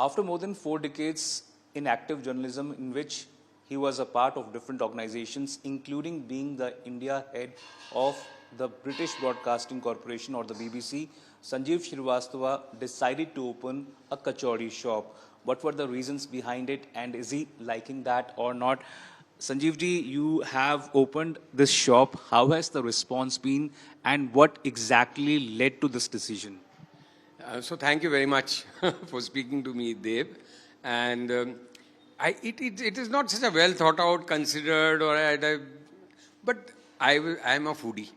After more than 4 decades in active journalism, in which he was a part of different organizations, including being the India head of the British Broadcasting Corporation or the BBC, Sanjeev Srivastava decided to open a Kachori shop. What were the reasons behind it, and is he liking that or not? Sanjeev ji, you have opened this shop. How has the response been, and what exactly led to this decision? So thank you very much for speaking to me, Dev. And it is not such a well thought out, considered, but I'm a foodie.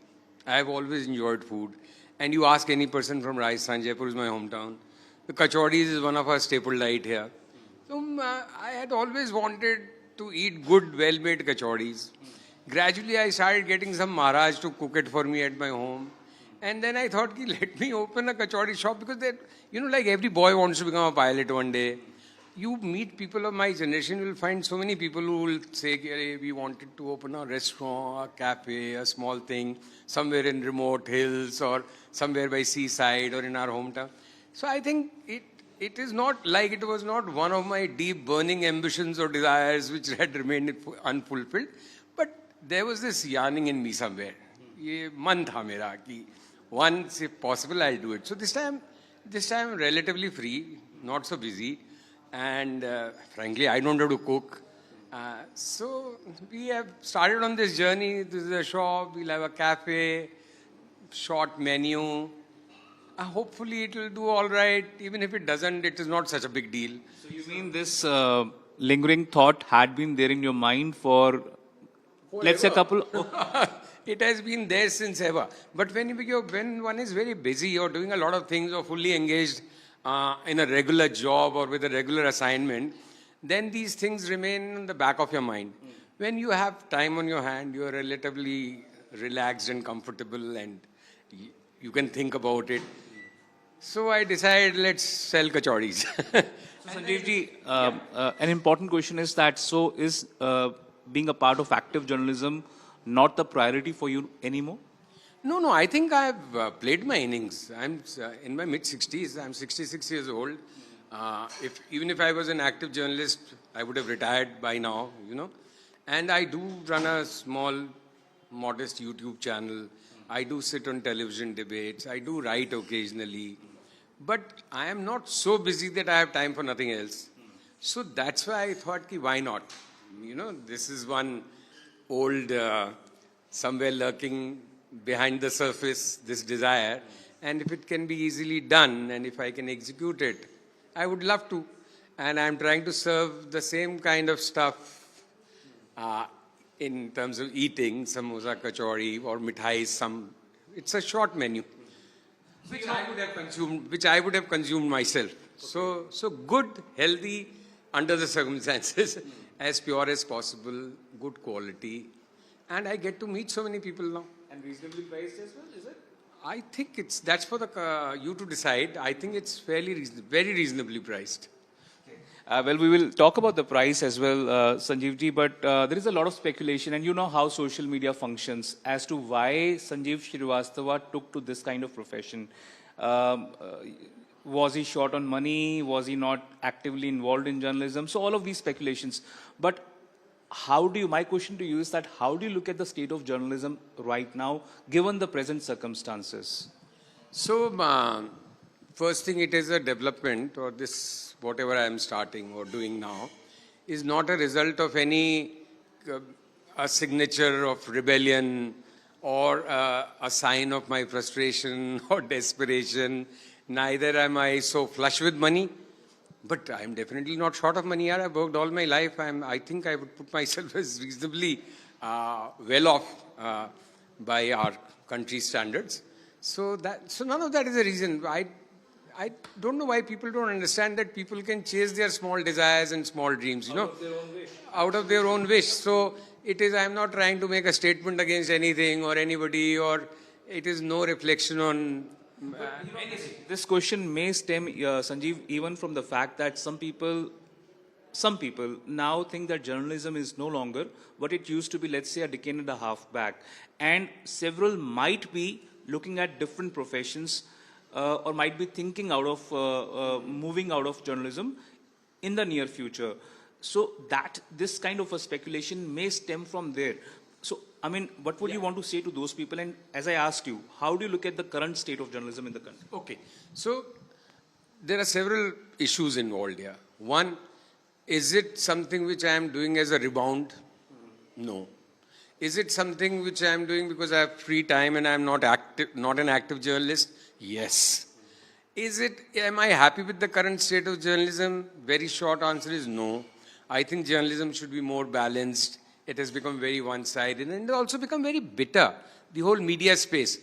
I've always enjoyed food. And you ask any person from Rajasthan, Jaipur is my hometown. The kachoris is one of our staple diet here. So I had always wanted to eat good, well-made kachoris. Gradually, I started getting some Maharaj to cook it for me at my home. And then I thought, let me open a kachori shop because, like every boy wants to become a pilot one day. You meet people of my generation, you will find so many people who will say, we wanted to open a restaurant, a cafe, a small thing, somewhere in remote hills or somewhere by seaside or in our hometown. So I think it is not like it was not one of my deep burning ambitions or desires which had remained unfulfilled. But there was this yearning in me somewhere. Ye man tha mera ki once, if possible, I'll do it. So this time I'm relatively free, not so busy. And frankly, I don't have to cook. So we have started on this journey. This is a shop. We'll have a cafe, short menu. Hopefully it will do all right. Even if it doesn't, it is not such a big deal. So you mean this lingering thought had been there in your mind for, let's say, a couple... It has been there since ever. But when one is very busy or doing a lot of things or fully engaged in a regular job or with a regular assignment, then these things remain in the back of your mind. When you have time on your hand, you are relatively relaxed and comfortable and you can think about it. So I decided, let's sell kachoris. So Sanjeev ji, an important question is that, so is being a part of active journalism not the priority for you anymore? No, I think I've played my innings. I'm in my mid-60s. I'm 66 years old. Even if I was an active journalist, I would have retired by now, And I do run a small, modest YouTube channel. I do sit on television debates. I do write occasionally. But I am not so busy that I have time for nothing else. So that's why I thought, why not? This is one old, somewhere lurking behind the surface, this desire. And if it can be easily done and if I can execute it, I would love to. And I'm trying to serve the same kind of stuff in terms of eating, samosa, kachori or mithais. It's a short menu, which I would have consumed myself. Okay. So good, healthy, under the circumstances, as pure as possible, good quality. And I get to meet so many people now. And reasonably priced as well, is it? I think that's for you to decide. I think it's very reasonably priced. Well, we will talk about the price as well, Sanjeev ji, but there is a lot of speculation, and you know how social media functions, as to why Sanjeev Srivastava took to this kind of profession. Was he short on money? Was he not actively involved in journalism? So all of these speculations. But my question to you is that, how do you look at the state of journalism right now, given the present circumstances? So, first thing, it is a development, or this, whatever I am starting or doing now, is not a result of any a signature of rebellion or a sign of my frustration or desperation. Neither am I so flush with money. But I'm definitely not short of money. I've worked all my life. I think I would put myself as reasonably well off by our country's standards. So none of that is a reason. I don't know why people don't understand that people can chase their small desires and small dreams, Out of their own wish. Out of their own wish. So I'm not trying to make a statement against anything or anybody, or it is no reflection on this question may stem, Sanjeev, even from the fact that some people now think that journalism is no longer what it used to be, let's say, a decade and a half back. And several might be looking at different professions or might be thinking out of moving out of journalism in the near future. So that this kind of a speculation may stem from there. So, I mean, what would you want to say to those people? And as I asked you, how do you look at the current state of journalism in the country? Okay. So, there are several issues involved here. One, is it something which I am doing as a rebound? No. Is it something which I am doing because I have free time and I am not an active journalist? Yes. Am I happy with the current state of journalism? Very short answer is no. I think journalism should be more balanced. It has become very one-sided and it has also become very bitter. The whole media space.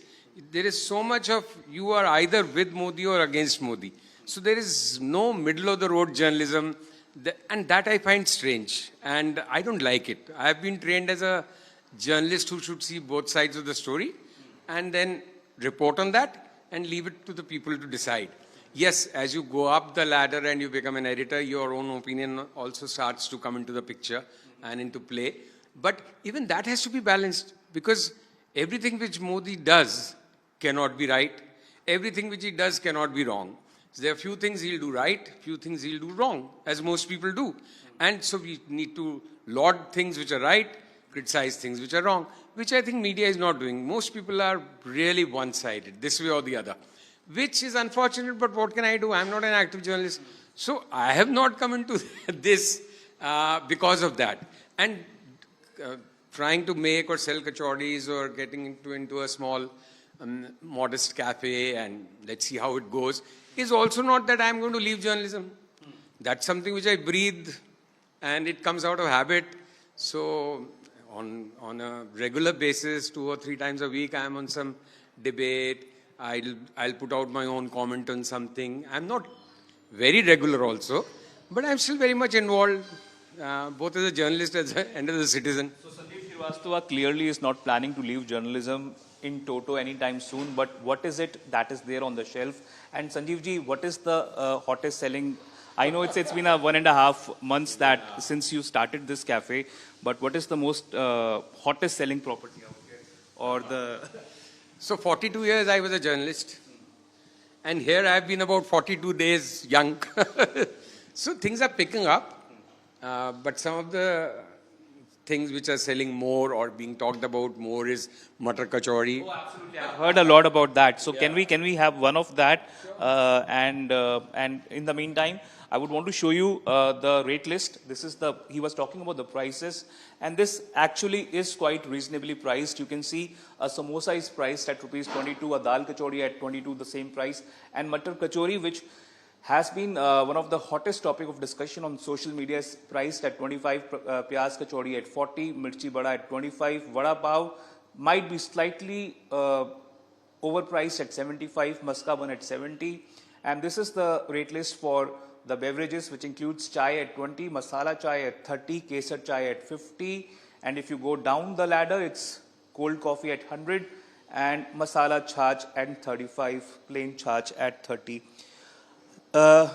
There is so much of you are either with Modi or against Modi. So there is no middle-of-the-road journalism, and that I find strange, and I don't like it. I have been trained as a journalist who should see both sides of the story and then report on that and leave it to the people to decide. Yes, as you go up the ladder and you become an editor, your own opinion also starts to come into the picture and into play. But even that has to be balanced, because everything which Modi does cannot be right. Everything which he does cannot be wrong. So there are few things he'll do right, few things he'll do wrong, as most people do. And so we need to laud things which are right, criticize things which are wrong, which I think media is not doing. Most people are really one-sided, this way or the other, which is unfortunate, but what can I do? I'm not an active journalist. So I have not come into this because of that. And trying to make or sell kachoris or getting into a small modest cafe and let's see how it goes is also not that I'm going to leave journalism. That's something which I breathe and it comes out of habit. So on a regular basis, 2 or 3 times a week, I'm on some debate. I'll put out my own comment on something. I'm not very regular also, but I'm still very much involved, both as a journalist and as a citizen. So Sanjeev Srivastava clearly is not planning to leave journalism in toto anytime soon, but what is it that is there on the shelf? And Sanjeev ji, what is the hottest selling? I know it's been a 1.5 months that since you started this cafe, but what is the most hottest selling property out here? Or the... So 42 years I was a journalist, and here I've been about 42 days young. So things are picking up, but some of the things which are selling more or being talked about more is Matar Kachori. Oh, absolutely. I've heard a lot about that. So can we have one of that? And in the meantime, I would want to show you the rate list. This is he was talking about the prices, and this actually is quite reasonably priced. You can see a samosa is priced at rupees 22, a dal kachori at 22, the same price, and Matar Kachori, which has been one of the hottest topic of discussion on social media, is priced at 25, pyaz kachori at 40, mirchi bada at 25, vada pav might be slightly overpriced at 75, maska bun at 70, and this is the rate list for the beverages, which includes chai at 20, masala chai at 30, kesar chai at 50, and if you go down the ladder, it's cold coffee at 100 and masala chach at 35, plain chach at 30. So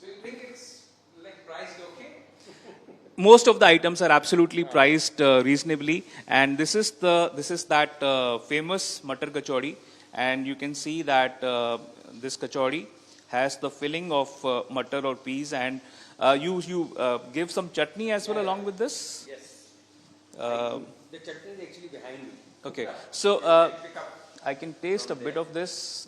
you think it's like priced okay? Most of the items are absolutely priced reasonably, and this is that famous Matar Kachori, and you can see that this kachori has the filling of matar or peas, and you give some chutney as well along with this. Yes. The chutney is actually behind me. Okay, so I can taste a bit of this.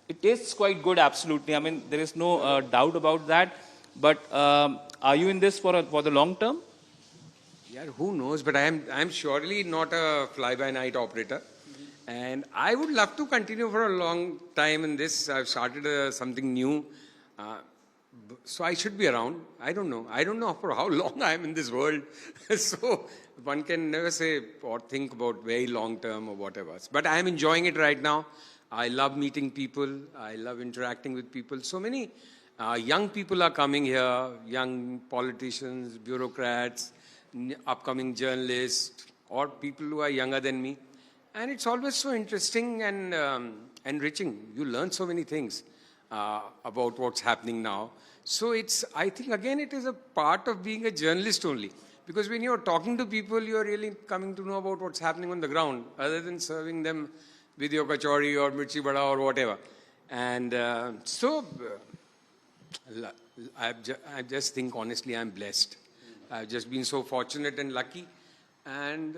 It tastes quite good, absolutely. I mean, there is no doubt about that. But are you in this for the long term? Yeah, who knows? But I'm surely not a fly-by-night operator. And I would love to continue for a long time in this. I've started something new. So I should be around. I don't know. I don't know for how long I'm in this world. So one can never say or think about very long term or whatever. But I'm enjoying it right now. I love meeting people. I love interacting with people. So many young people are coming here, young politicians, bureaucrats, upcoming journalists, or people who are younger than me. And it's always so interesting and enriching. You learn so many things about what's happening now. So I think, again, it is a part of being a journalist only. Because when you're talking to people, you're really coming to know about what's happening on the ground, other than serving them with your kachori or mirchi bada or whatever. And I just think honestly I'm blessed. I've just been so fortunate and lucky. And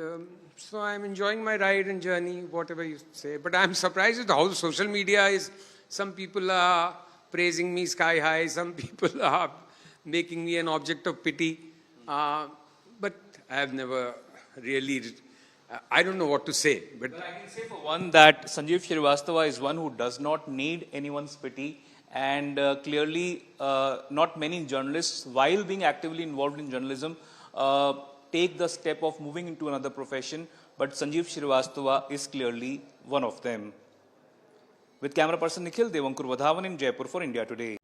so I'm enjoying my ride and journey, whatever you say. But I'm surprised at how social media is. Some people are praising me sky high. Some people are making me an object of pity. But I have never really, I don't know what to say. But Well, I can say for one that Sanjeev Srivastava is one who does not need anyone's pity. And clearly, not many journalists, while being actively involved in journalism, take the step of moving into another profession. But Sanjeev Srivastava is clearly one of them. With camera person Nikhil, Devankur Vadhavan in Jaipur for India Today.